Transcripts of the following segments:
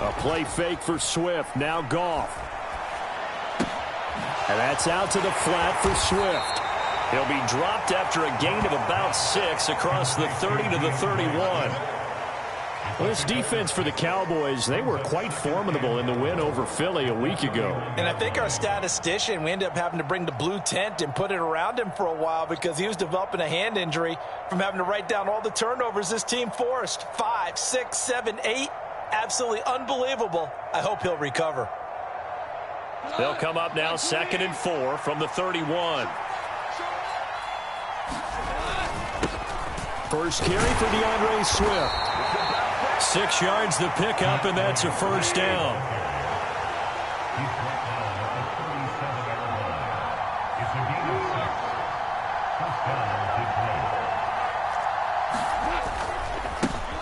A play fake for Swift. Now Goff. And that's out to the flat for Swift. He'll be dropped after a gain of about 6 across the 30 to the 31. Well, this defense for the Cowboys, they were quite formidable in the win over Philly a week ago. And I think our statistician, we ended up having to bring the blue tent and put it around him for a while because he was developing a hand injury from having to write down all the turnovers this team forced. 5, 6, 7, 8. Absolutely unbelievable. I hope he'll recover. They'll come up now 2nd and 4 from the 31. First carry for DeAndre Swift. 6 yards the pickup, and that's a first down.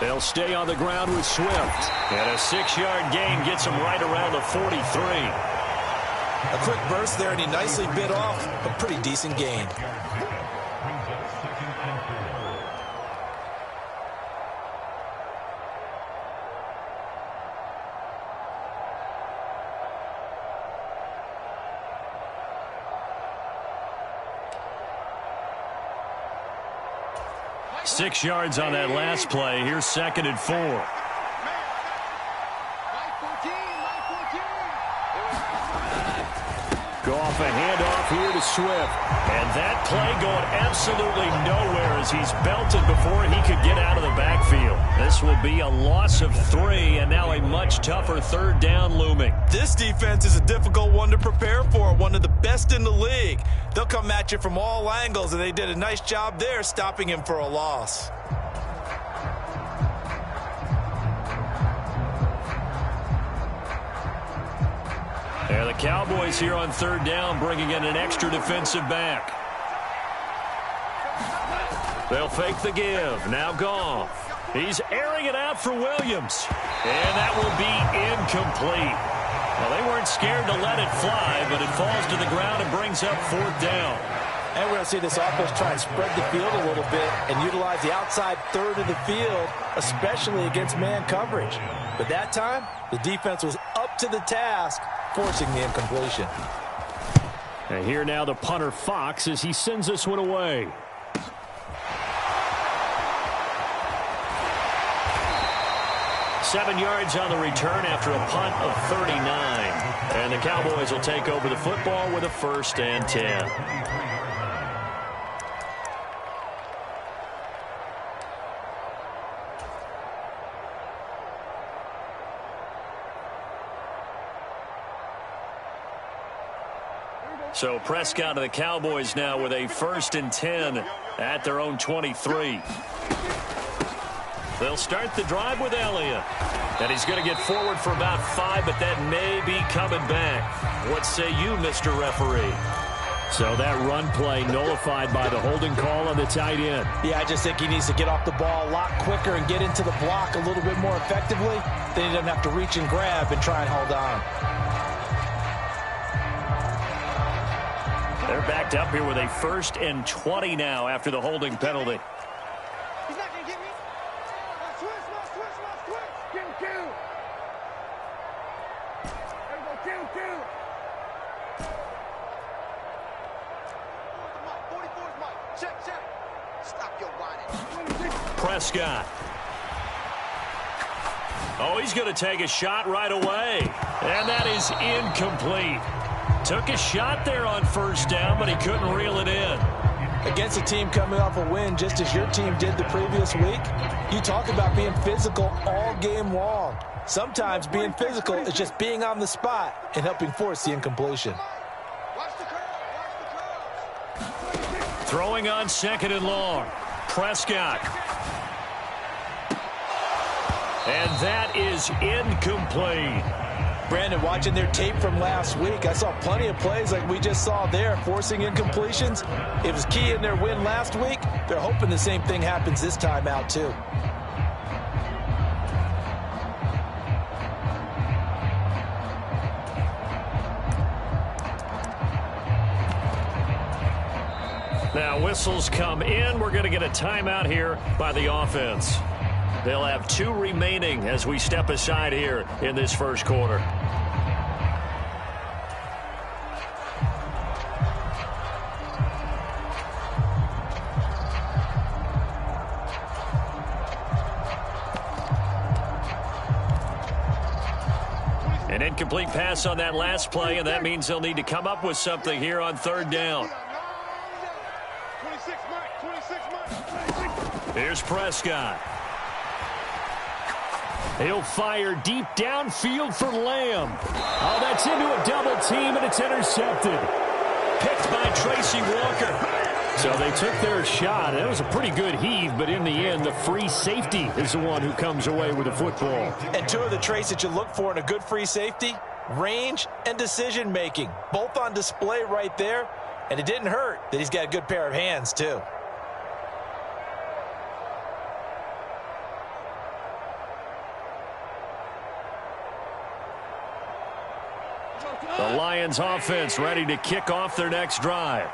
They'll stay on the ground with Swift. And a 6-yard gain gets him right around the 43. A quick burst there, and he nicely bit off a pretty decent gain. Six yards on that last play. Here's 2nd and 4. Go off a handoff here to Swift. And that play going absolutely nowhere as he's belted before he could get out of the backfield. This will be a loss of 3, and now a much tougher 3rd down looming. This defense is a difficult one to prepare for, one of the best in the league. They'll come at you from all angles, and they did a nice job there stopping him for a loss. And the Cowboys here on 3rd down, bringing in an extra defensive back. They'll fake the give. Now Goff. He's airing it out for Williams. And that will be incomplete. Well, they weren't scared to let it fly, but it falls to the ground and brings up 4th down. And we're going to see this offense try and spread the field a little bit and utilize the outside 3rd of the field, especially against man coverage. But that time, the defense was up to the task, forcing the incompletion. And here now the punter Fox as he sends this one away. Seven yards on the return after a punt of 39. And the Cowboys will take over the football with a 1st and 10. So Prescott and the Cowboys now with a 1st and 10 at their own 23. They'll start the drive with Elliott. And he's going to get forward for about 5, but that may be coming back. What say you, Mr. Referee? So that run play nullified by the holding call on the tight end. Yeah, I just think he needs to get off the ball a lot quicker and get into the block a little bit more effectively. Then he doesn't have to reach and grab and try and hold on. They're backed up here with a 1st and 20 now after the holding penalty. He's not going to get me. Switch. Q. There we go, Q. 44's Mike. Check. Stop your whining. Prescott. Oh, he's going to take a shot right away. And that is incomplete. Took a shot there on 1st down, but he couldn't reel it in. Against a team coming off a win just as your team did the previous week, you talk about being physical all game long. Sometimes being physical is just being on the spot and helping force the incompletion. Throwing on 2nd and long. Prescott. And that is incomplete. Brandon, watching their tape from last week, I saw plenty of plays like we just saw there, forcing incompletions. It was key in their win last week. They're hoping the same thing happens this time out, too. Now whistles come in. We're going to get a timeout here by the offense. They'll have 2 remaining as we step aside here in this first quarter. An incomplete pass on that last play, and that means they'll need to come up with something here on 3rd down. Here's Prescott. He'll fire deep downfield for Lamb. Oh, that's into a double team, and it's intercepted. Picked by Tracy Walker. So they took their shot. It was a pretty good heave, but in the end, the free safety is the one who comes away with the football. And 2 of the traits that you look for in a good free safety, range and decision-making. Both on display right there, and it didn't hurt that he's got a good pair of hands, too. The Lions offense ready to kick off their next drive.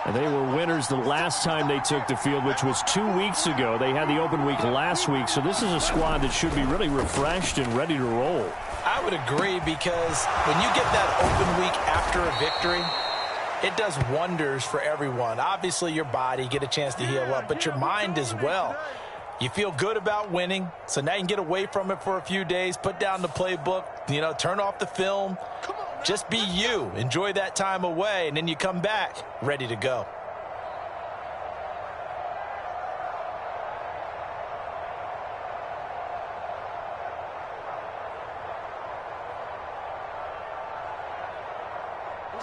And they were winners the last time they took the field, which was 2 weeks ago. They had the open week last week, so this is a squad that should be really refreshed and ready to roll. I would agree, because when you get that open week after a victory, it does wonders for everyone. Obviously, your body, get a chance to heal up, but your mind as well. You feel good about winning, so now you can get away from it for a few days, put down the playbook, turn off the film. Just be you. Enjoy that time away, and then you come back ready to go.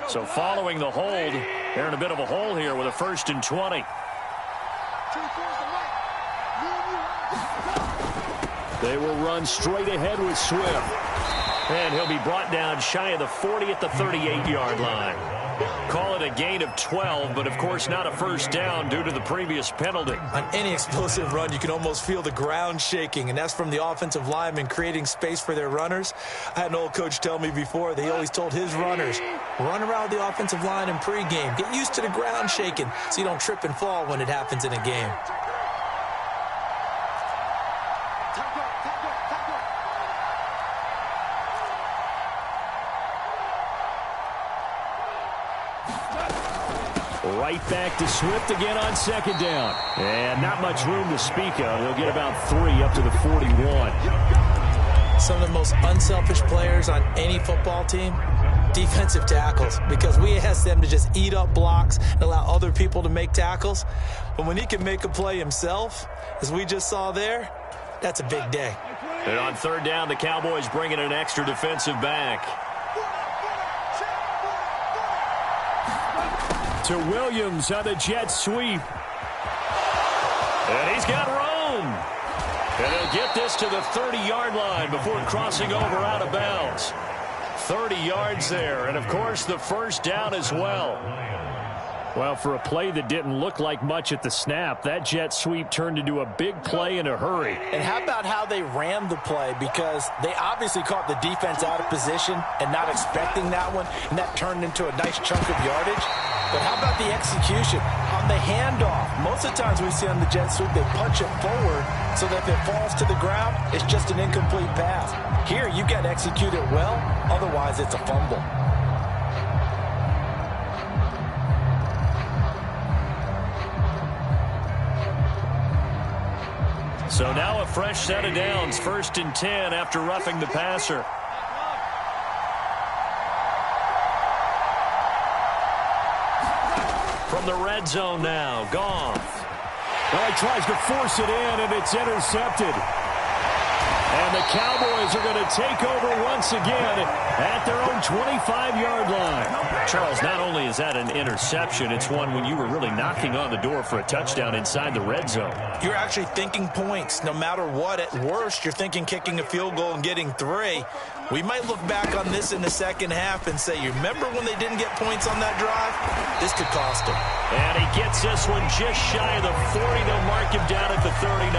So following the hold, they're in a bit of a hole here with a 1st and 20. They will run straight ahead with Swift. And he'll be brought down shy of the 40 at the 38-yard line. Call it a gain of 12, but of course not a first down due to the previous penalty. On any explosive run, you can almost feel the ground shaking, and that's from the offensive linemen creating space for their runners. I had an old coach tell me before that he always told his runners, run around the offensive line in pregame. Get used to the ground shaking so you don't trip and fall when it happens in a game. Right back to Swift again on 2nd down. And not much room to speak of. He'll get about 3 up to the 41. Some of the most unselfish players on any football team, defensive tackles, because we ask them to just eat up blocks and allow other people to make tackles. But when he can make a play himself, as we just saw there, that's a big day. And on 3rd down, the Cowboys bring in an extra defensive back. To Williams on the jet sweep. And he's got room. And he'll get this to the 30-yard line before crossing over out of bounds. 30 yards there, and of course the first down as well. Well, for a play that didn't look like much at the snap, that jet sweep turned into a big play in a hurry. And how about how they ran the play? Because they obviously caught the defense out of position and not expecting that one, and that turned into a nice chunk of yardage. But how about the execution on the handoff? Most of the times we see on the jet sweep, they punch it forward so that if it falls to the ground, it's just an incomplete pass. Here, you've got to execute it well, otherwise it's a fumble. So now a fresh set of downs, 1st and 10 after roughing the passer. From the red zone now, Goff. Well, he tries to force it in, and it's intercepted. And the Cowboys are going to take over once again at their own 25-yard line. Charles, not only is that an interception, it's one when you were really knocking on the door for a touchdown inside the red zone. You're actually thinking points. No matter what, at worst, you're thinking kicking a field goal and getting 3. We might look back on this in the second half and say, you remember when they didn't get points on that drive? This could cost them. And he gets this one just shy of the 40. They'll mark him down at the 39.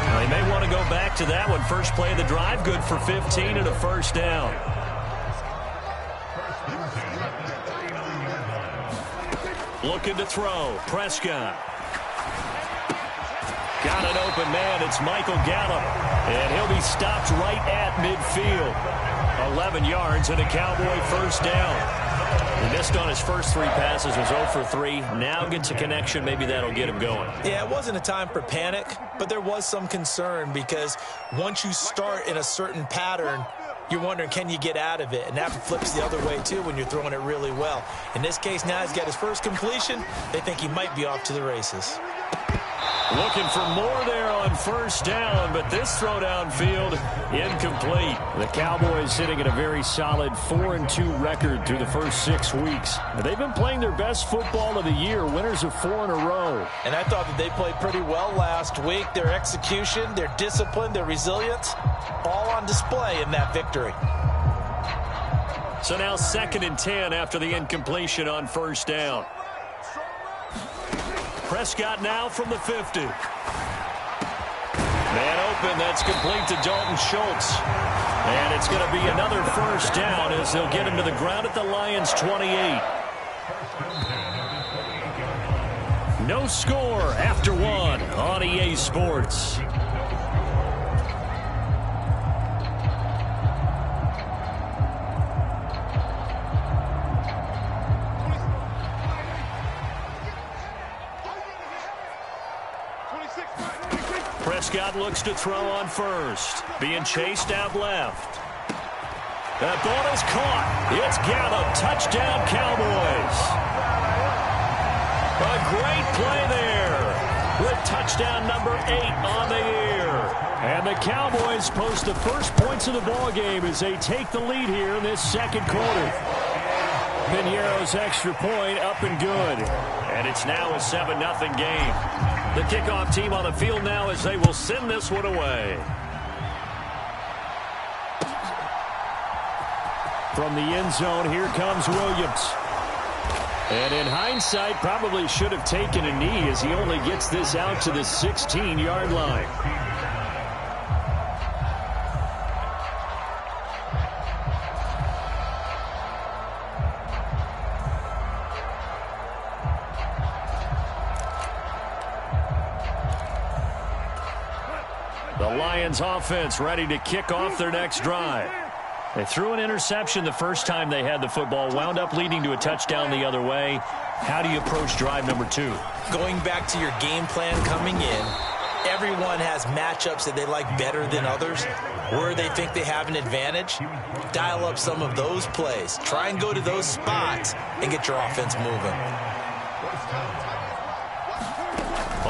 Well, they may want to go back to that one. First play of the drive, good for 15 and a first down. Looking to throw. Prescott. Got an open man. It's Michael Gallup. And he'll be stopped right at midfield. 11 yards and a Cowboy first down. He missed on his first 3 passes, was 0 for 3. Now gets a connection. Maybe that'll get him going. Yeah, it wasn't a time for panic, but there was some concern because once you start in a certain pattern, you're wondering, can you get out of it? And that flips the other way, too, when you're throwing it really well. In this case, now he's got his first completion. They think he might be off to the races. Looking for more there on first down, but this throw downfield incomplete. The Cowboys sitting at a very solid 4-2 record through the first 6 weeks. They've been playing their best football of the year, winners of 4 in a row. And I thought that they played pretty well last week. Their execution, their discipline, their resilience, all on display in that victory. So now 2nd and 10 after the incompletion on first down. Prescott now from the 50. Man open, that's complete to Dalton Schultz. And it's going to be another first down as they'll get him to the ground at the Lions' 28. No score after 1 on EA Sports. Prescott looks to throw on first. Being chased out left. That ball is caught. It's Gallup. Touchdown, Cowboys. A great play there with touchdown number 8 on the year. And the Cowboys post the first points of the ball game as they take the lead here in this second quarter. Piñeiro's extra point up and good. And it's now a 7-0 game. The kickoff team on the field now as they will send this one away. From the end zone, here comes Williams. And in hindsight, probably should have taken a knee as he only gets this out to the 16-yard line. The Lions offense ready to kick off their next drive. They threw an interception the first time they had the football, wound up leading to a touchdown the other way. How do you approach drive number 2? Going back to your game plan coming in, everyone has matchups that they like better than others. Where they think they have an advantage, dial up some of those plays. Try and go to those spots and get your offense moving.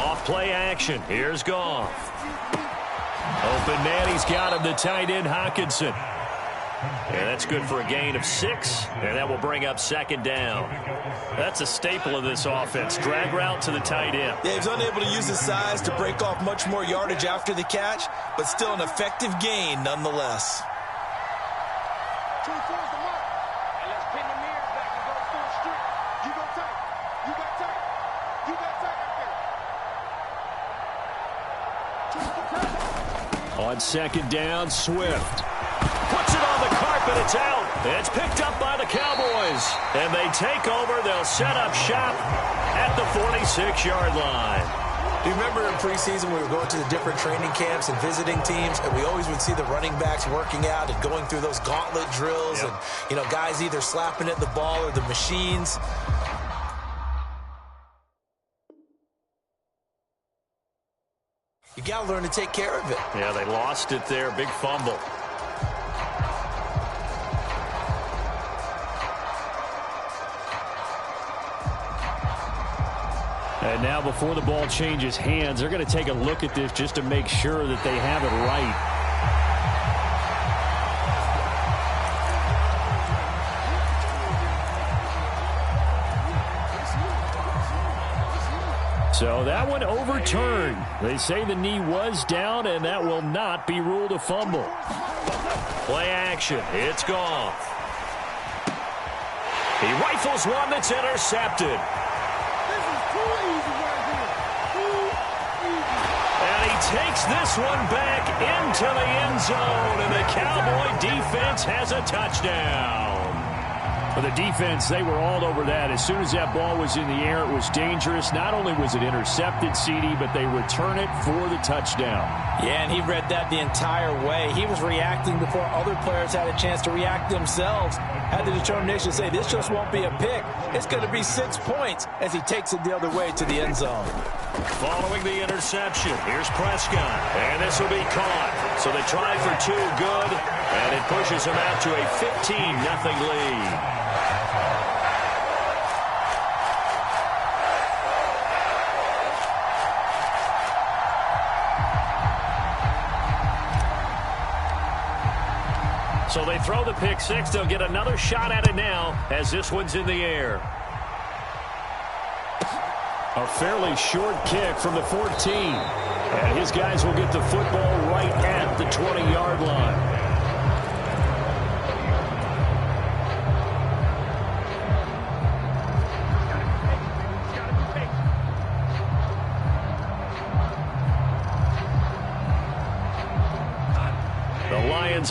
Off play action. Here's Goff. Open man, he's got him, the tight end, Hockenson. And that's good for a gain of 6, and that will bring up 2nd down. That's a staple of this offense. Drag route to the tight end. Yeah, he's unable to use his size to break off much more yardage after the catch, but still an effective gain nonetheless. 2 towards the mark. And let's pin the mirrors back and go full strip. You go tight. You got tight. You got tight right there. On 2nd down, Swift. Puts it on the carpet. It's out. It's picked up by the Cowboys. And they take over. They'll set up shop at the 46-yard line. Do you remember in preseason we were going to the different training camps and visiting teams, and we always would see the running backs working out and going through those gauntlet drills, and, you know, guys either slapping at the ball or the machines. You got to learn to take care of it. Yeah, they lost it there. Big fumble. And now before the ball changes hands, they're going to take a look at this just to make sure that they have it right. So that one overturned. They say the knee was down, and that will not be ruled a fumble. Play action. It's Goff. He rifles one that's intercepted. And he takes this one back into the end zone, and the Cowboy defense has a touchdown. Well, the defense, they were all over that. As soon as that ball was in the air, it was dangerous. Not only was it intercepted, CD, but they return it for the touchdown. Yeah, and he read that the entire way. He was reacting before other players had a chance to react themselves. Had the determination to say, this just won't be a pick. It's going to be 6 points as he takes it the other way to the end zone. Following the interception, here's Prescott. And this will be caught. So they try for 2 good, and it pushes them out to a 15-0 lead. So they throw the pick six. They'll get another shot at it now as this one's in the air. A fairly short kick from the 14. And his guys will get the football right at the 20-yard line.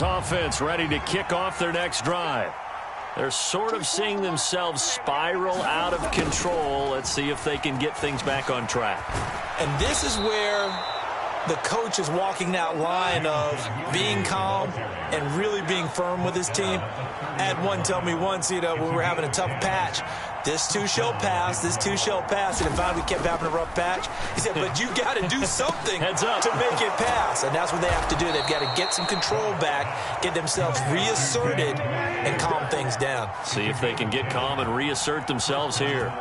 Offense ready to kick off their next drive. They're sort of seeing themselves spiral out of control. Let's see if they can get things back on track. And this is where the coach is walking that line of being calm and really being firm with his team. I had one tell me once, when we were having a tough patch, this too shall pass, this too shall pass. And finally we kept having a rough patch. He said, but you got to do something to make it pass. And that's what they have to do. They've got to get some control back, get themselves reasserted, and calm things down. See if they can get calm and reassert themselves here.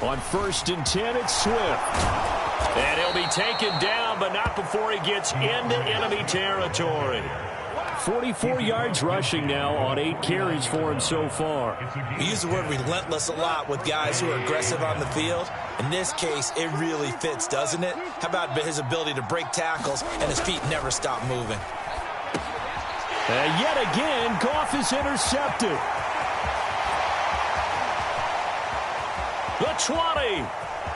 On 1st and 10, it's Swift. And he'll be taken down, but not before he gets into enemy territory. 44 yards rushing now on 8 carries for him so far. We use the word relentless a lot with guys who are aggressive on the field. In this case, it really fits, doesn't it? How about his ability to break tackles and his feet never stop moving? And yet again, Goff is intercepted. The 20,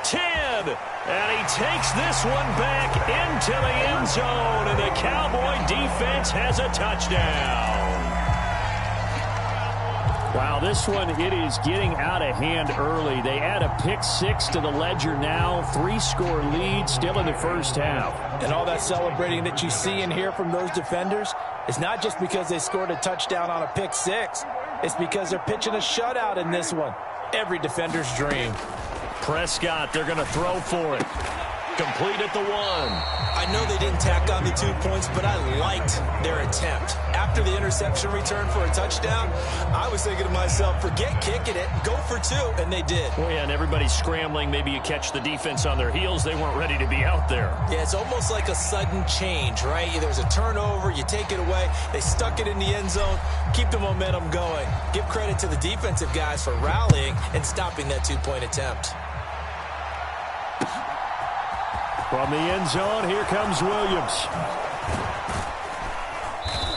10, and he takes this one back into the end zone, and the Cowboy defense has a touchdown. Wow, this one, it is getting out of hand early. They add a pick six to the ledger now, 3-score lead still in the first half. And all that celebrating that you see and hear from those defenders, it's not just because they scored a touchdown on a pick six. It's because they're pitching a shutout in this one. Every defender's dream. Prescott, they're going to throw for it. Complete at the 1. I know they didn't tack on the 2 points, but I liked their attempt. After the interception return for a touchdown, I was thinking to myself, forget kicking it, go for 2, and they did. Oh, yeah, and everybody's scrambling. Maybe you catch the defense on their heels. They weren't ready to be out there. Yeah, it's almost like a sudden change, right? There's a turnover, you take it away, they stuck it in the end zone, keep the momentum going. Give credit to the defensive guys for rallying and stopping that 2-point attempt. From the end zone, here comes Williams.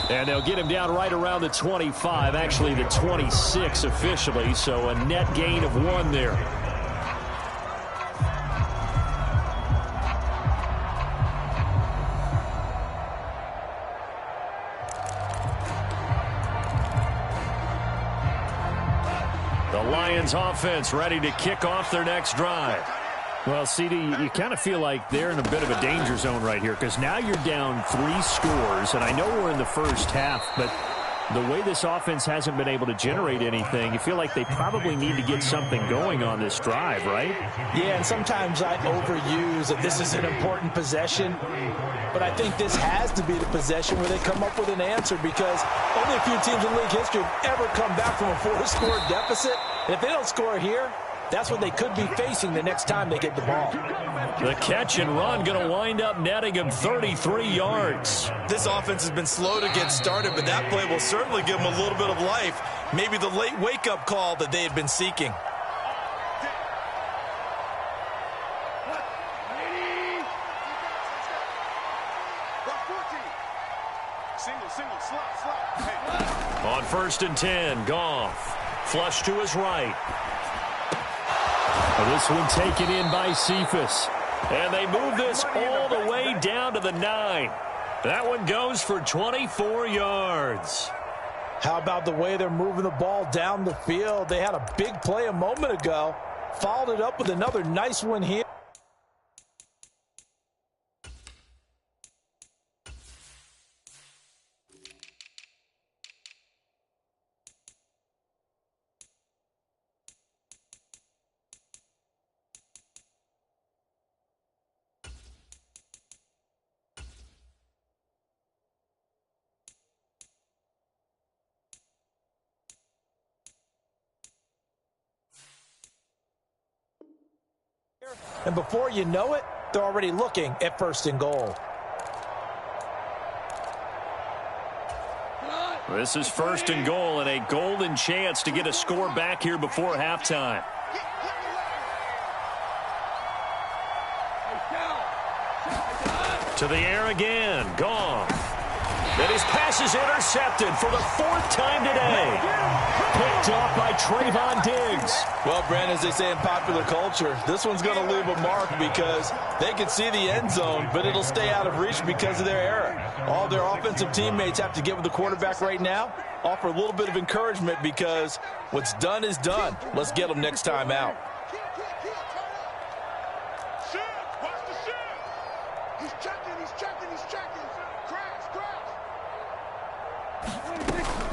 And they'll get him down right around the 25, actually the 26 officially, so a net gain of 1 there. The Lions offense ready to kick off their next drive. Well, CD, you kind of feel like they're in a bit of a danger zone right here because now you're down 3 scores, and I know we're in the first half, but the way this offense hasn't been able to generate anything, you feel like they probably need to get something going on this drive, right? Yeah, and sometimes I overuse that this is an important possession, but I think this has to be the possession where they come up with an answer because only a few teams in league history have ever come back from a 4-score deficit, and if they don't score here, that's what they could be facing the next time they get the ball. The catch and run going to wind up netting him 33 yards. This offense has been slow to get started, but that play will certainly give them a little bit of life. Maybe the late wake-up call that they had been seeking. On 1st and 10, Goff. Flush to his right. This one taken in by Cephas. And they move this all the way down to the 9. That one goes for 24 yards. How about the way they're moving the ball down the field? They had a big play a moment ago. Followed it up with another nice one here. And before you know it, they're already looking at 1st and goal. This is 1st and goal and a golden chance to get a score back here before halftime. To the air again. Gone. And his pass is intercepted for the 4th time today. Picked off by Trayvon Diggs. Well, Brandon, as they say in popular culture, this one's going to leave a mark because they can see the end zone, but it'll stay out of reach because of their error. All their offensive teammates have to get with the quarterback right now, offer a little bit of encouragement because what's done is done. Let's get them next time out.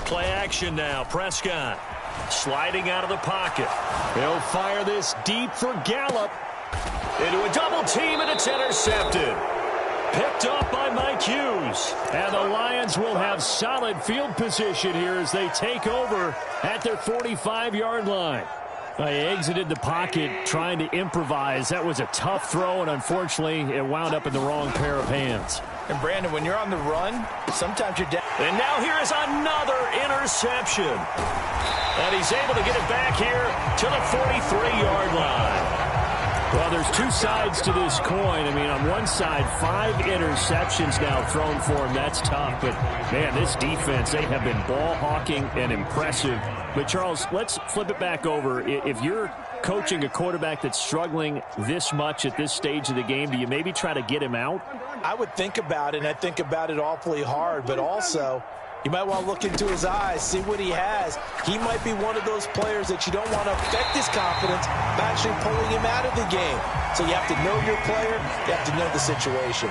Play action now. Prescott sliding out of the pocket. He'll fire this deep for Gallup. Into a double team, and it's intercepted. Picked off by Mike Hughes. And the Lions will have solid field position here as they take over at their 45-yard line. They exited the pocket trying to improvise. That was a tough throw, and unfortunately, it wound up in the wrong pair of hands. And, Brandon, when you're on the run, sometimes you're down. And now here is another interception. And he's able to get it back here to the 43-yard line. Well, there's two sides to this coin. I mean, on one side, 5 interceptions now thrown for him. That's tough. But, man, this defense, they have been ball hawking and impressive. But, Charles, let's flip it back over. If you're coaching a quarterback that's struggling this much at this stage of the game, do you maybe try to get him out? I would think about it, and I think about it awfully hard. But also, you might want to look into his eyes, see what he has. He might be one of those players that you don't want to affect his confidence by actually pulling him out of the game. So you have to know your player. You have to know the situation.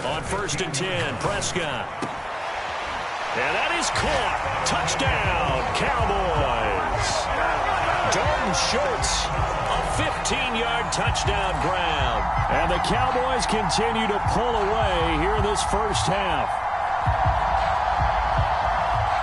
On 1st and 10, Prescott. And that is caught. Touchdown, Cowboys. Dalton Schultz, a 15-yard touchdown grab. And the Cowboys continue to pull away here in this first half.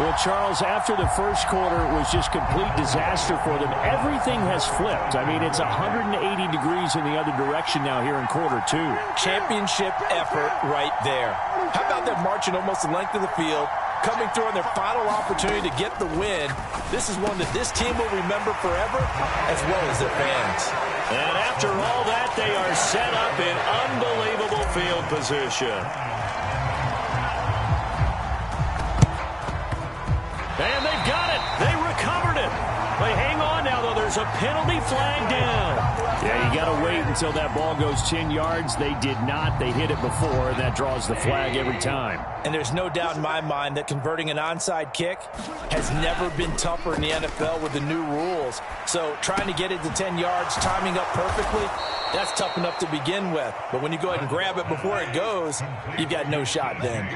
Well, Charles, after the first quarter was just complete disaster for them, everything has flipped. I mean, it's 180 degrees in the other direction now here in quarter 2. Championship effort right there. How about them marching almost the length of the field, coming through on their final opportunity to get the win? This is one that this team will remember forever, as well as their fans. And after all that, they are set up in unbelievable field position. And they've got it. They recovered it. They hang on now, though. There's a penalty flag down. Yeah, you got to wait until that ball goes 10 yards. They did not. They hit it before, and that draws the flag every time. And there's no doubt in my mind that converting an onside kick has never been tougher in the NFL with the new rules. So trying to get it to 10 yards, timing up perfectly, that's tough enough to begin with. But when you go ahead and grab it before it goes, you've got no shot then.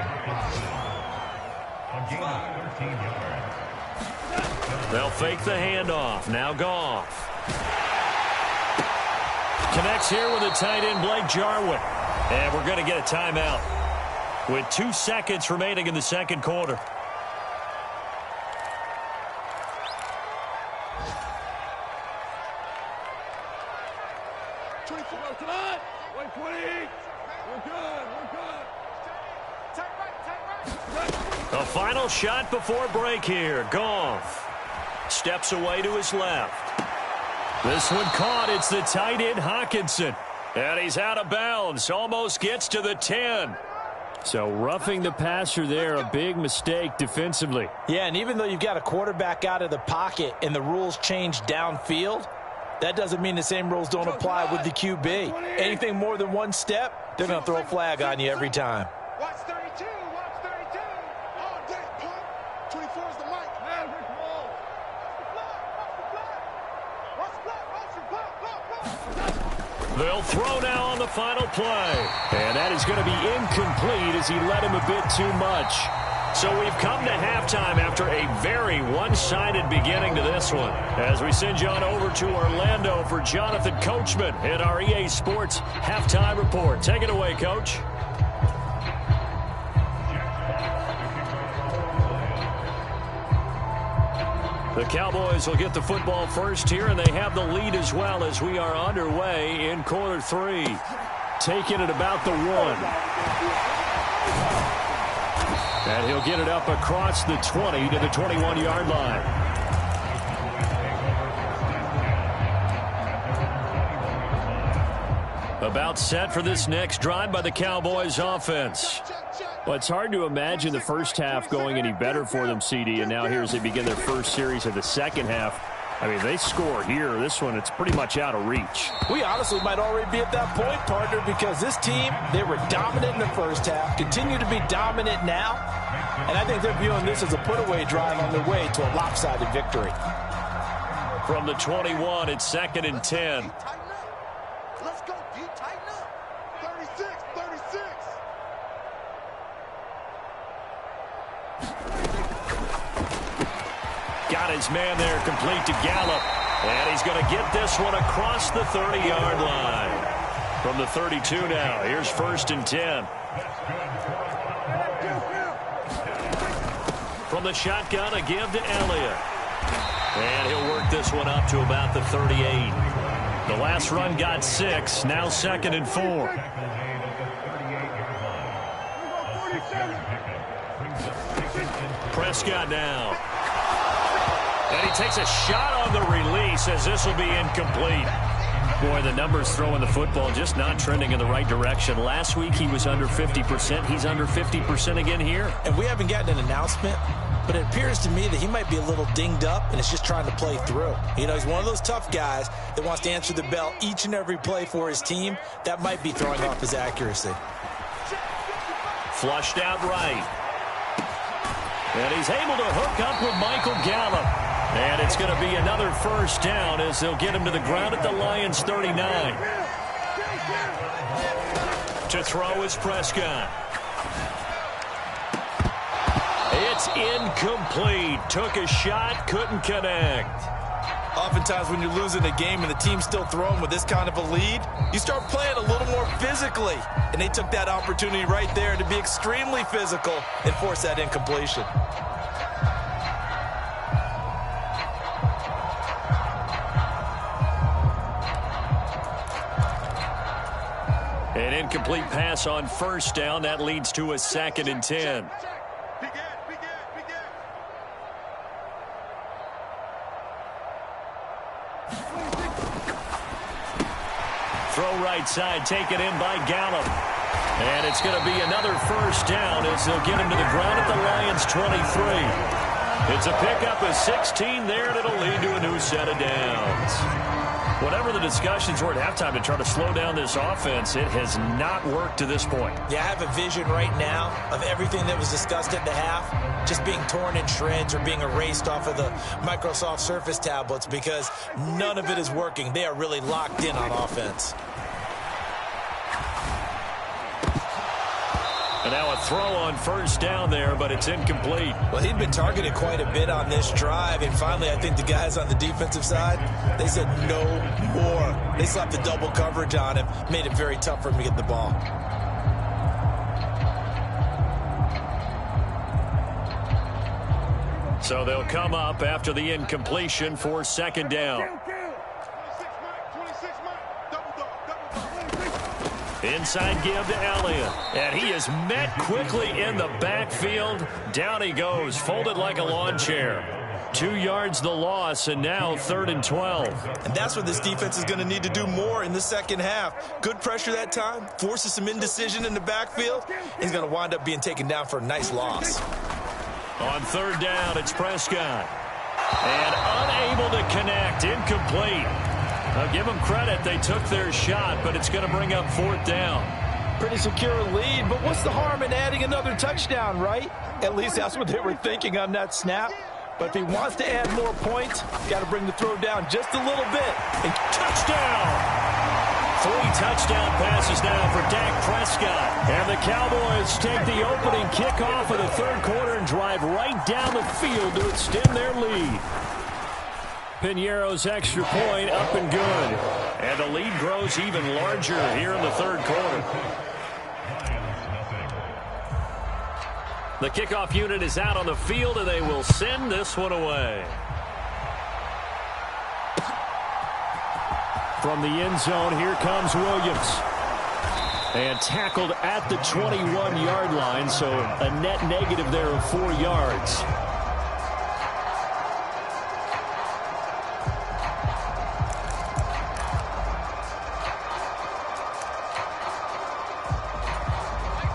They'll fake the handoff. Now Goff. Connects here with the tight end, Blake Jarwin. And we're going to get a timeout with 2 seconds remaining in the second quarter. The final shot before break here. Goff steps away to his left. This one caught. It's the tight end, Hawkinson. And he's out of bounds. Almost gets to the 10. So roughing the passer there, a big mistake defensively. Yeah, and even though you've got a quarterback out of the pocket and the rules change downfield, That doesn't mean the same rules don't apply with the QB. Anything more than one step, they're going to throw a flag on you every time. Watch 32. Watch 32. All day, pump. 24 is the mic. Man, watch the flag. Watch the flag. They'll throw now on the final play. And that is going to be incomplete as he led him a bit too much. So we've come to halftime after a very one-sided beginning to this one. As we send you on over to Orlando for Jonathan Coachman in our EA Sports Halftime Report. Take it away, Coach. The Cowboys will get the football first here, and they have the lead as well as we are underway in quarter 3. Taking it about the 1. And he'll get it up across the 20 to the 21-yard line. About set for this next drive by the Cowboys offense. Well, it's hard to imagine the first half going any better for them, CD, and now here as they begin their first series of the second half. I mean, they score here. This one, it's pretty much out of reach. We honestly might already be at that point, partner, because this team, they were dominant in the first half, continue to be dominant now, and I think they're viewing this as a put-away drive on their way to a lopsided victory. From the 21, it's 2nd and 10. Let's go, D. Tighten up. 36, 36. Got his man there, complete to Gallup. And he's going to get this one across the 30-yard line. From the 32 now, here's 1st and 10. From the shotgun, a give to Elliott. And he'll work this one up to about the 38. The last run got 6, now 2nd and 4. Prescott now. And he takes a shot on the release as this will be incomplete. Boy, the numbers throwing the football just not trending in the right direction. Last week he was under 50%. He's under 50% again here. And we haven't gotten an announcement, but it appears to me that he might be a little dinged up and is just trying to play through. You know, he's one of those tough guys that wants to answer the bell each and every play for his team. That might be throwing off his accuracy. Flushed out right. And he's able to hook up with Michael Gallup. And it's going to be another first down as they'll get him to the ground at the Lions' 39. To throw is Prescott. It's incomplete. Took a shot, couldn't connect. Oftentimes when you're losing a game and the team's still throwing with this kind of a lead, you start playing a little more physically. And they took that opportunity right there to be extremely physical and force that incompletion. An incomplete pass on first down. That leads to a 2nd and 10. Throw right side, taken in by Gallup. And it's going to be another first down as they'll get him to the ground at the Lions' 23. It's a pickup of 16 there, and it'll lead to a new set of downs. Whatever the discussions were at halftime to try to slow down this offense, it has not worked to this point. Yeah, I have a vision right now of everything that was discussed at the half just being torn in shreds or being erased off of the Microsoft Surface tablets because none of it is working. They are really locked in on offense. And now a throw on first down there, but it's incomplete. Well, he'd been targeted quite a bit on this drive, and finally I think the guys on the defensive side, they said no more. They slapped the double coverage on him, made it very tough for him to get the ball. So they'll come up after the incompletion for 2nd down. Inside give to Elliott. And he is met quickly in the backfield. Down he goes, folded like a lawn chair. 2 yards the loss, and now 3rd and 12. And that's what this defense is going to need to do more in the second half. Good pressure that time, forces some indecision in the backfield. He's going to wind up being taken down for a nice loss. On 3rd down, it's Prescott. And unable to connect, incomplete. I'll give them credit. They took their shot, but it's going to bring up 4th down. Pretty secure lead, but what's the harm in adding another touchdown, right? At least that's what they were thinking on that snap. But if he wants to add more points, got to bring the throw down just a little bit. And touchdown! 3 touchdown passes now for Dak Prescott. And the Cowboys take the opening kickoff of the 3rd quarter and drive right down the field to extend their lead. Piñeiro's extra point up and good. And the lead grows even larger here in the 3rd quarter. The kickoff unit is out on the field, and they will send this one away. From the end zone, here comes Williams. And tackled at the 21-yard line, so a net negative there of 4 yards.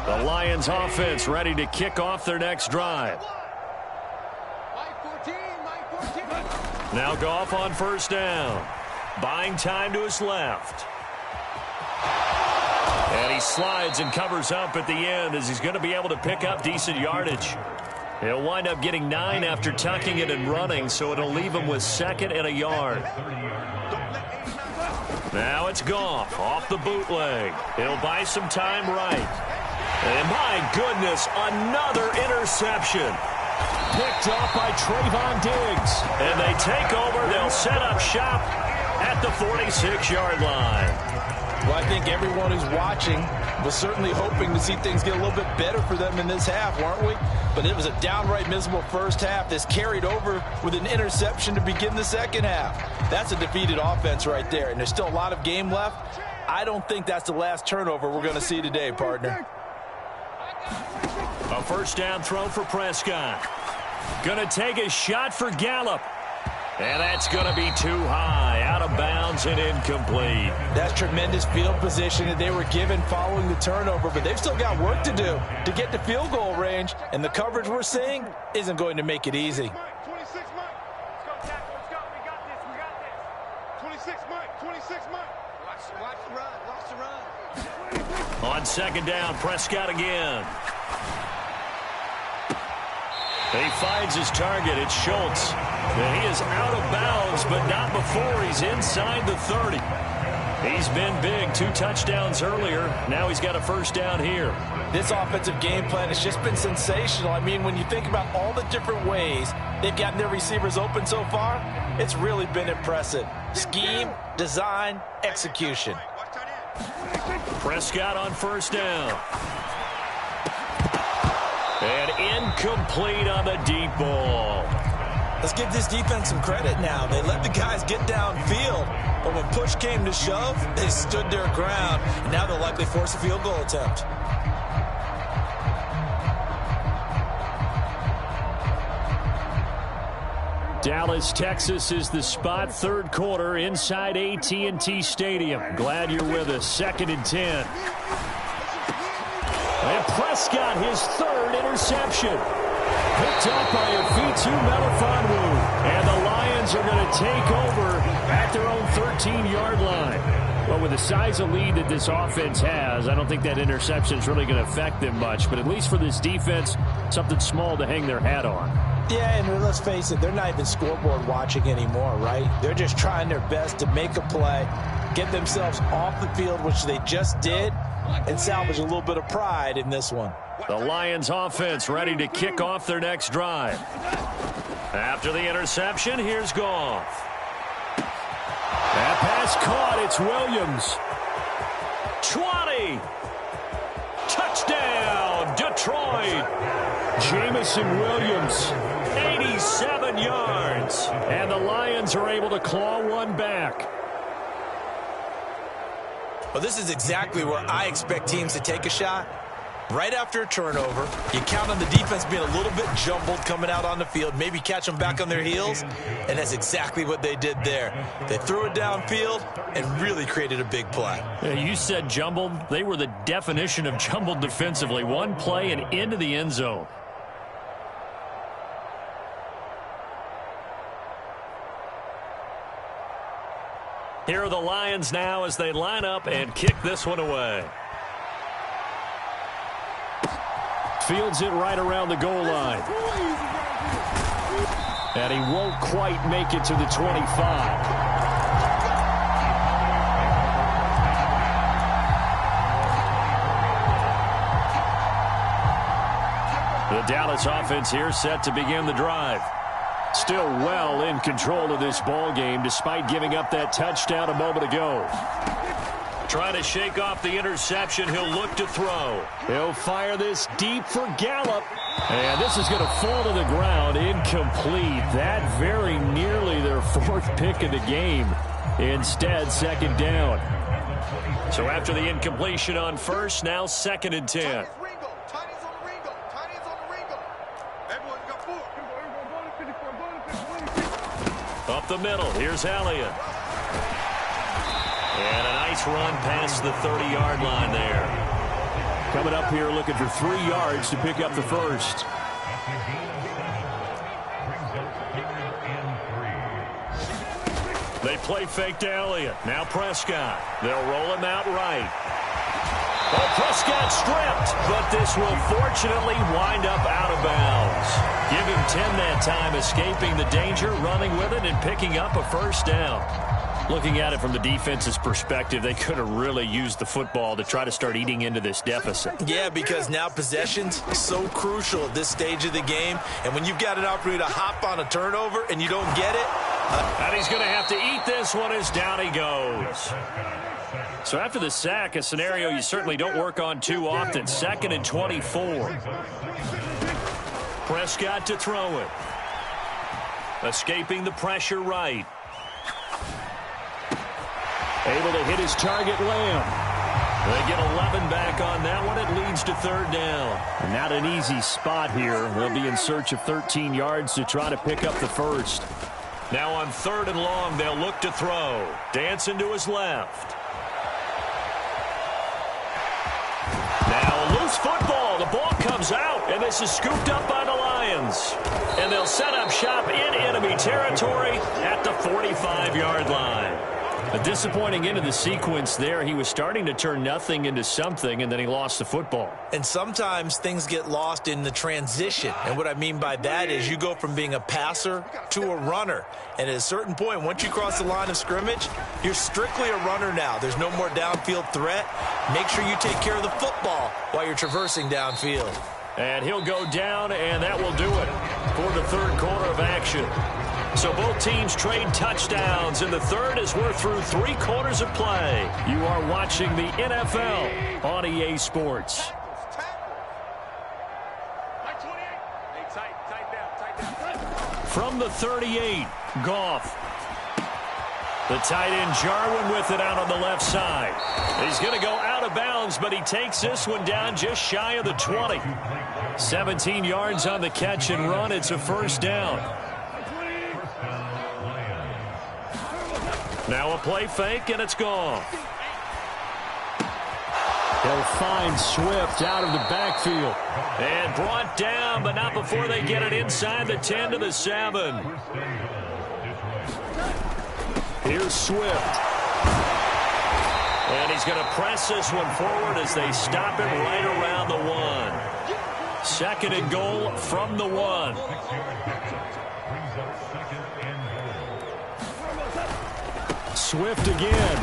The Lions offense ready to kick off their next drive. Now Goff on 1st down. Buying time to his left. And he slides and covers up at the end as he's going to be able to pick up decent yardage. He'll wind up getting 9 after tucking it and running, so it'll leave him with 2nd and a yard. Now it's Goff off the bootleg. He'll buy some time right. And my goodness, another interception. Picked off by Trayvon Diggs. And they take over. They'll set up shop at the 46-yard line. Well, I think everyone who's watching was certainly hoping to see things get a little bit better for them in this half, weren't we? But it was a downright miserable first half. This carried over with an interception to begin the second half. That's a defeated offense right there, and there's still a lot of game left. I don't think that's the last turnover we're going to see today, partner. A 1st down throw for Prescott. Going to take a shot for Gallup. And that's going to be too high, out of bounds and incomplete. That's tremendous field position that they were given following the turnover, but they've still got work to do to get to field goal range, and the coverage we're seeing isn't going to make it easy. 26 Mike. Let's go, tackle. Let's go. We got this. We got this. 26 Mike. 26 Mike. Watch the run. Watch the run. On 2nd down, Prescott again. He finds his target. It's Schultz. And he is out of bounds, but not before he's inside the 30. He's been big. 2 touchdowns earlier. Now he's got a 1st down here. This offensive game plan has just been sensational. I mean, when you think about all the different ways they've gotten their receivers open so far, it's really been impressive. Scheme, design, execution. Prescott on 1st down. And incomplete on the deep ball. Let's give this defense some credit now. They let the guys get downfield, but when push came to shove, they stood their ground. And now they'll likely force a field goal attempt. Dallas, Texas is the spot. 3rd quarter inside AT&T Stadium. Glad you're with us. 2nd and 10. And Prescott, his 3rd interception. Picked up by Afitu Melifonwu. And the Lions are going to take over at their own 13-yard line. Well, with the size of lead that this offense has, I don't think that interception is really going to affect them much. But at least for this defense, something small to hang their hat on. Yeah, and let's face it, they're not even scoreboard watching anymore, right? They're just trying their best to make a play, get themselves off the field, which they just did, and salvage a little bit of pride in this one. The Lions offense ready to kick off their next drive. After the interception, here's Goff. That pass caught. It's Williams. 20. Touchdown, Detroit. Jamison Williams, 87 yards. And the Lions are able to claw one back. Well, this is exactly where I expect teams to take a shot. Right after a turnover, you count on the defense being a little bit jumbled coming out on the field, maybe catch them back on their heels, and that's exactly what they did there. They threw it downfield and really created a big play. Yeah, you said jumbled. They were the definition of jumbled defensively. One play and into the end zone. Here are the Lions now as they line up and kick this one away. Fields it right around the goal line. And he won't quite make it to the 25. The Dallas offense here set to begin the drive. Still well in control of this ball game despite giving up that touchdown a moment ago. Trying to shake off the interception. He'll look to throw. He'll fire this deep for Gallup. And this is going to fall to the ground. Incomplete. That very nearly their fourth pick of the game. Instead, second down. So after the incompletion on first, now 2nd and 10. Up the middle, here's Elliott. And a nice run past the 30-yard line there. Coming up here looking for 3 yards to pick up the first. They play fake to Elliott. Now Prescott. They'll roll him out right. Oh, Prescott stripped, but this will fortunately wind up out of bounds. Give him 10 that time, escaping the danger, running with it, and picking up a first down. Looking at it from the defense's perspective, they could have really used the football to try to start eating into this deficit. Yeah, because now possession's so crucial at this stage of the game. And when you've got an opportunity to hop on a turnover and you don't get it. And he's going to have to eat this one as down he goes. So after the sack, a scenario you certainly don't work on too often. 2nd and 24. Prescott to throw it. Escaping the pressure right. Able to hit his target, Lamb. They get 11 back on that one. It leads to 3rd down. Not an easy spot here. They'll be in search of 13 yards to try to pick up the first. Now on 3rd and long, they'll look to throw. Dancing to his left. Now loose football. The ball comes out, and this is scooped up by the Lions. And they'll set up shop in enemy territory at the 45-yard line. A disappointing end of the sequence there. He was starting to turn nothing into something, and then he lost the football. And sometimes things get lost in the transition. And what I mean by that is you go from being a passer to a runner. And at a certain point, once you cross the line of scrimmage, you're strictly a runner now. There's no more downfield threat. Make sure you take care of the football while you're traversing downfield. And he'll go down, and that will do it for the 3rd quarter of action. So both teams trade touchdowns in the 3rd as we're through 3 quarters of play. You are watching the NFL on EA Sports. From the 38, Goff. The tight end Jarwin with it out on the left side. He's going to go out of bounds, but he takes this one down just shy of the 20. 17 yards on the catch and run. It's a first down. Now a play fake, and it's gone. He'll find Swift out of the backfield. And brought down, but not before they get it inside the 10 to the 7. Here's Swift. And he's going to press this one forward as they stop it right around the 1. 2nd and goal from the 1. Swift again.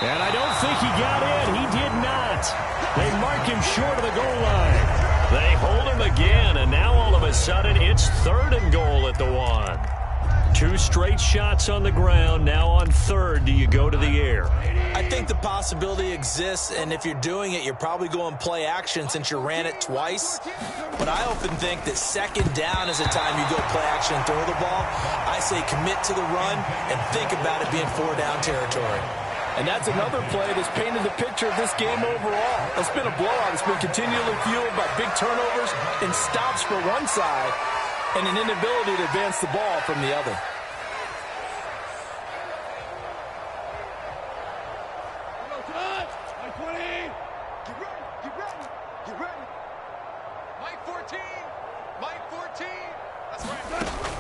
And I don't think he got in. He did not. They mark him short of the goal line. They hold him again, and now all of a sudden it's 3rd and goal at the 1. 2 straight shots on the ground. Now on 3rd, do you go to the air? I think the possibility exists, and if you're doing it, you're probably going play action since you ran it twice. But I often think that 2nd down is the time you go play action and throw the ball. I say commit to the run and think about it being 4-down territory. And that's another play that's painted the picture of this game overall. It's been a blowout. It's been continually fueled by big turnovers and stops for one side and an inability to advance the ball from the other. Get ready. Get ready. Get ready. Mike 14.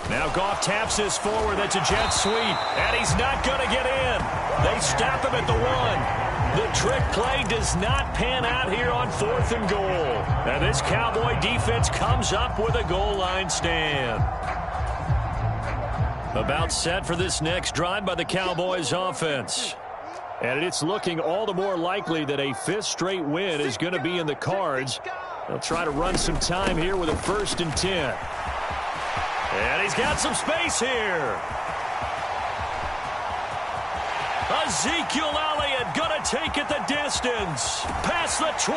Now Goff taps this forward. That's a jet sweep. And he's not going to get in. They stop him at the 1. The trick play does not pan out here on 4th and goal. And this Cowboy defense comes up with a goal line stand. About set for this next drive by the Cowboys offense. And it's looking all the more likely that a 5th straight win is going to be in the cards. They'll try to run some time here with a 1st and 10. And he's got some space here. Ezekiel Elliott going to take it the distance. Past the 20.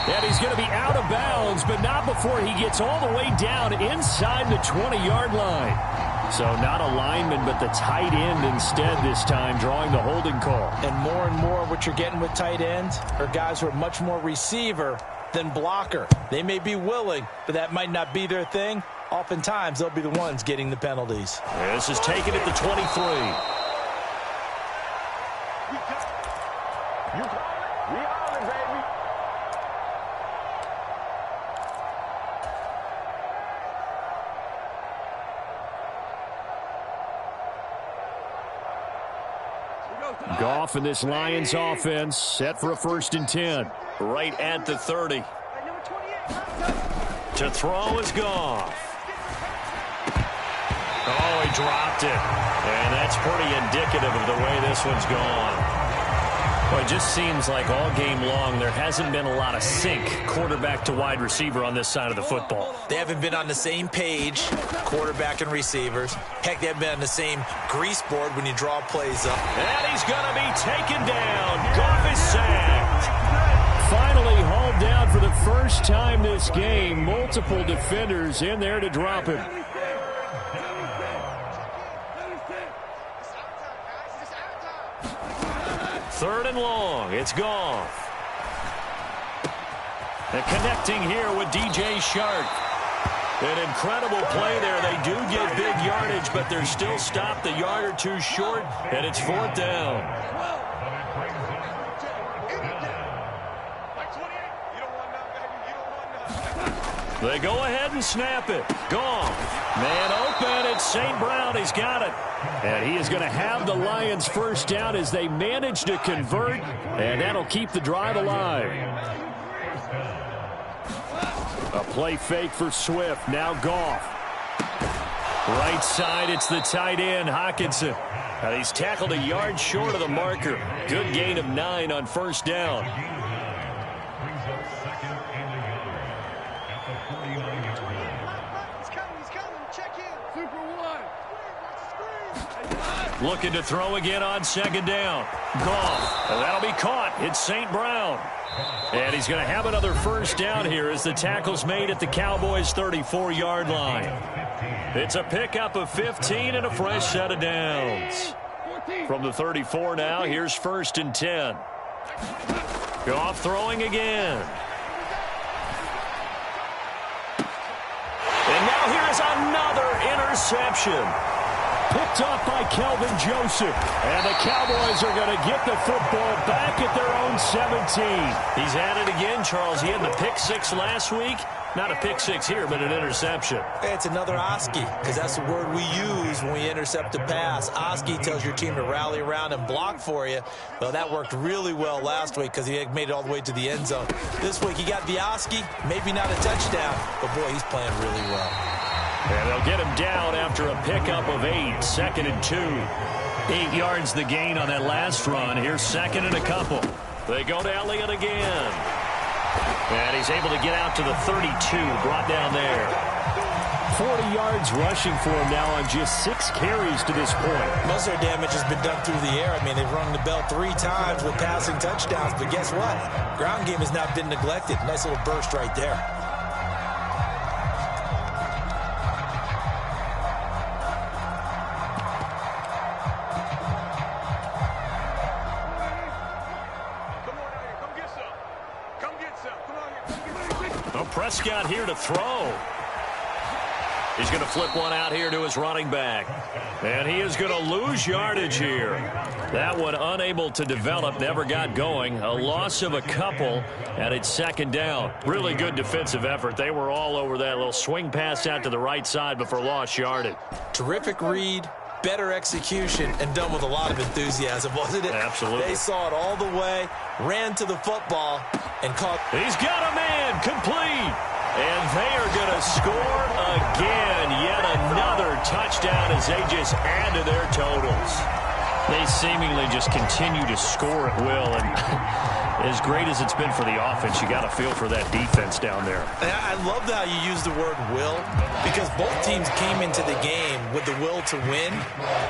And he's going to be out of bounds, but not before he gets all the way down inside the 20-yard line. So not a lineman, but the tight end instead this time, drawing the holding call. And more what you're getting with tight ends are guys who are much more receiver than blocker. They may be willing, but that might not be their thing. Oftentimes, they'll be the ones getting the penalties. This is taken at the 23. Goff and this Lions offense set for a 1st and 10. Right at the 30. To throw is Goff. Oh, he dropped it. And that's pretty indicative of the way this one's gone. Well, it just seems like all game long there hasn't been a lot of sync quarterback to wide receiver on this side of the football. They haven't been on the same page, quarterback and receivers. Heck, they haven't been on the same grease board when you draw plays up. And he's going to be taken down. Goff is sacked. Finally hauled down for the first time this game. Multiple defenders in there to drop him. 3rd and long. It's Goff. And connecting here with DJ Shark. An incredible play there. They do get big yardage, but they're still stopped a yard or two short, and it's 4th down. They go ahead and snap it. Goff. Man open. It's St. Brown. He's got it. And he is going to have the Lions 1st down as they manage to convert, and that'll keep the drive alive. A play fake for Swift. Now Goff. Right side, it's the tight end, Hockenson. And he's tackled a yard short of the marker. Good gain of 9 on 1st down. Looking to throw again on 2nd down. Goff. And that'll be caught. It's St. Brown. And he's going to have another 1st down here as the tackle's made at the Cowboys' 34-yard line. It's a pickup of 15 and a fresh set of downs. From the 34 now, here's 1st and 10. Goff throwing again. And now here's another interception. Picked off by Kelvin Joseph. And the Cowboys are going to get the football back at their own 17. He's at it again, Charles. He had the pick 6 last week. Not a pick 6 here, but an interception. It's another Oski, because that's the word we use when we intercept a pass. Oski tells your team to rally around and block for you. Well, that worked really well last week because he made it all the way to the end zone. This week he got the Oski, maybe not a touchdown, but boy, he's playing really well. And they'll get him down after a pickup of 8, 2nd and 2. 8 yards the gain on that last run. Here's 2nd and a couple. They go to Elliott again. And he's able to get out to the 32, brought down there. 40 yards rushing for him now on just 6 carries to this point. Most of their damage has been done through the air. I mean, they've rung the bell 3 times with passing touchdowns, but guess what? Ground game has not been neglected. Nice little burst right there. Prescott here to throw. He's going to flip one out here to his running back. And he is going to lose yardage here. That one unable to develop, never got going. A loss of a couple, and it's second down. Really good defensive effort. They were all over that little swing pass out to the right side before lost yardage. Terrific read, better execution, and done with a lot of enthusiasm, wasn't it? Absolutely. They saw it all the way, ran to the football, and caught. He's got a man, complete. And they are going to score again. Yet another touchdown as they just add to their totals. They seemingly just continue to score at will. And as great as it's been for the offense, you got to feel for that defense down there. I love how you use the word will, because both teams came into the game with the will to win.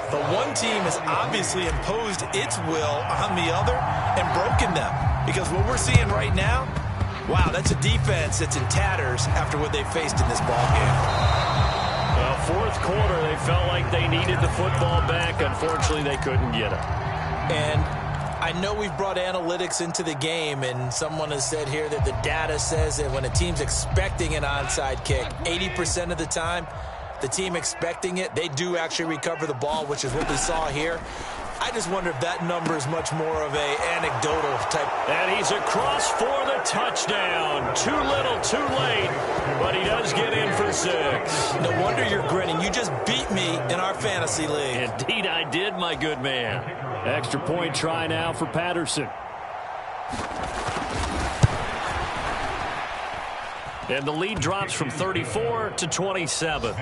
But one team has obviously imposed its will on the other and broken them. Because what we're seeing right now, wow, that's a defense that's in tatters after what they faced in this ballgame. Well, fourth quarter, they felt like they needed the football back. Unfortunately, they couldn't get it. And I know we've brought analytics into the game, and someone has said here that the data says that when a team's expecting an onside kick, 80% of the time, the team expecting it, they do actually recover the ball, which is what we saw here. I just wonder if that number is much more of a anecdotal type. And he's across for the touchdown. Too little, too late, but he does get in for 6. No wonder you're grinning. You just beat me in our fantasy league. Indeed I did, my good man. Extra point try now for Patterson. And the lead drops from 34 to 27.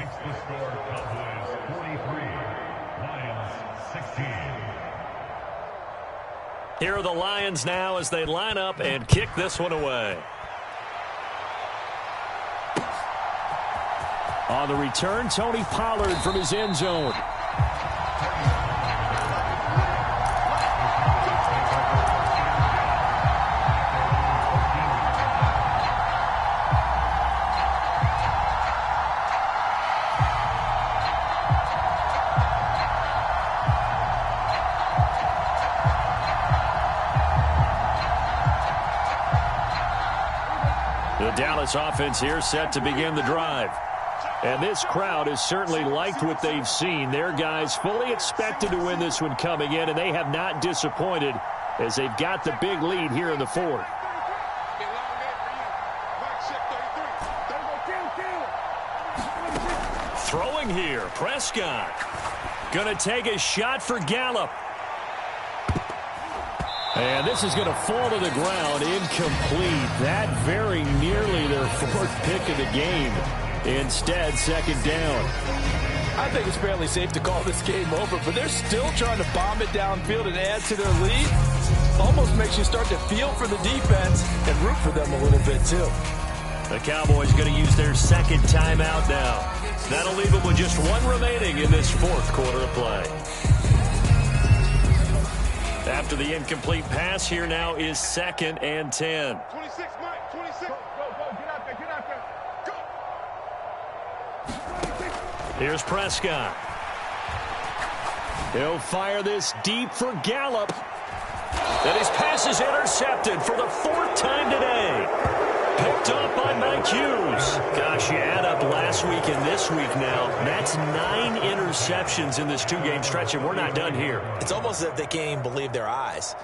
Here are the Lions now as they line up and kick this one away. On the return, Tony Pollard from his end zone. The Dallas offense here set to begin the drive. And this crowd has certainly liked what they've seen. Their guys fully expected to win this one coming in, and they have not disappointed as they've got the big lead here in the fourth. Throwing here, Prescott. Going to take a shot for Gallup. And this is going to fall to the ground, incomplete. That very nearly their fourth pick of the game. Instead, second down. I think it's fairly safe to call this game over, but they're still trying to bomb it downfield and add to their lead. Almost makes you start to feel for the defense and root for them a little bit, too. The Cowboys going to use their second timeout now. That'll leave them with just one remaining in this fourth quarter of play. After the incomplete pass, here now is 2nd and 10. 26, Mike, 26. Go, get out there, go. Here's Prescott. He'll fire this deep for Gallup. And his pass is intercepted for the 4th time today. Picked up by Mike Hughes. Gosh, you add up last week and this week now. That's 9 interceptions in this 2-game stretch, and we're not done here. It's almost as if they can't even believe their eyes.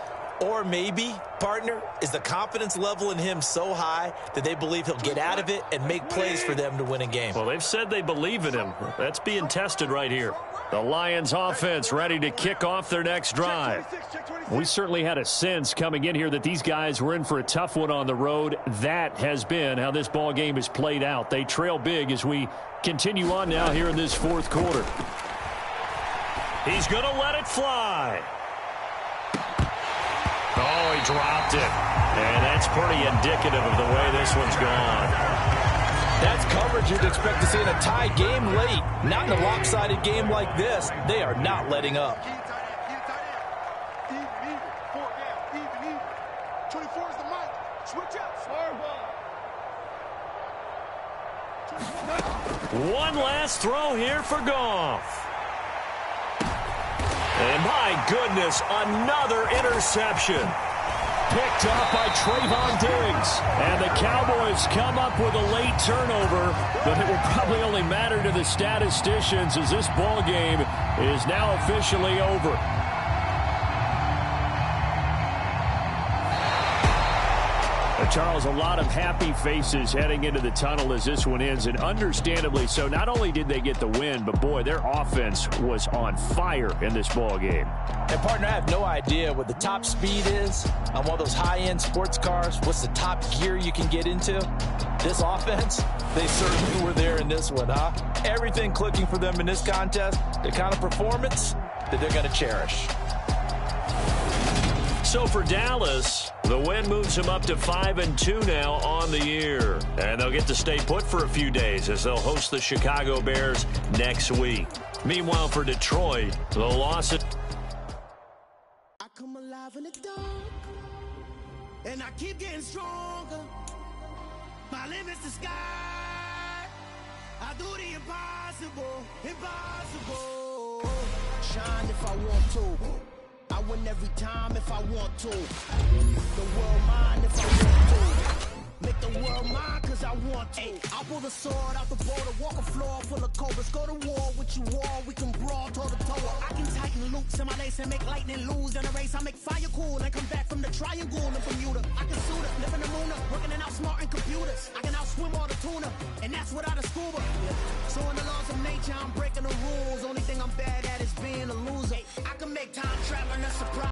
Or maybe, partner, is the confidence level in him so high that they believe he'll get out of it and make plays for them to win a game. Well, they've said they believe in him. That's being tested right here. The Lions offense ready to kick off their next drive. We certainly had a sense coming in here that these guys were in for a tough one on the road. That has been how this ball game has played out. They trail big as we continue on now here in this fourth quarter. He's going to let it fly. Oh, he dropped it. And that's pretty indicative of the way this one's gone. That's coverage you'd expect to see in a tie game late. Not in a lopsided game like this. They are not letting up. Even. 24 is the mic. Switch up. One last throw here for Goff. And my goodness, another interception. picked up by Trayvon Diggs. And the Cowboys come up with a late turnover, but it will probably only matter to the statisticians as this ball game is now officially over. Charles, a lot of happy faces heading into the tunnel as this one ends, and understandably so. Not only did they get the win, but boy, their offense was on fire in this ball game. And partner, I have no idea what the top speed is on one of those high-end sports cars. What's the top gear you can get into? This offense, they certainly were there in this one, huh? Everything clicking for them in this contest, the kind of performance that they're going to cherish. So for Dallas, the win moves them up to 5-2 now on the year. And they'll get to stay put for a few days as they'll host the Chicago Bears next week. Meanwhile, for Detroit, the loss at... I come alive in the dark, and I keep getting stronger. My limit's the sky. I do the impossible, impossible. Shine if I want to. I win every time if I want to. The world mine if I want to. Make the world mine cause I want to. I'll pull the sword out the border, walk a floor full of cobras. Go to war with you all, we can brawl toe to toe. I can tighten loops in my lace and make lightning lose in a race. I make fire cool and come back from the triangle and Bermuda. I can suit it, live in the moon, working and outsmarting computers. I can outswim all the tuna, and that's without a scuba. So in the laws of nature, I'm breaking the rules. Only thing I'm bad at is being a loser. I can make time traveling a surprise.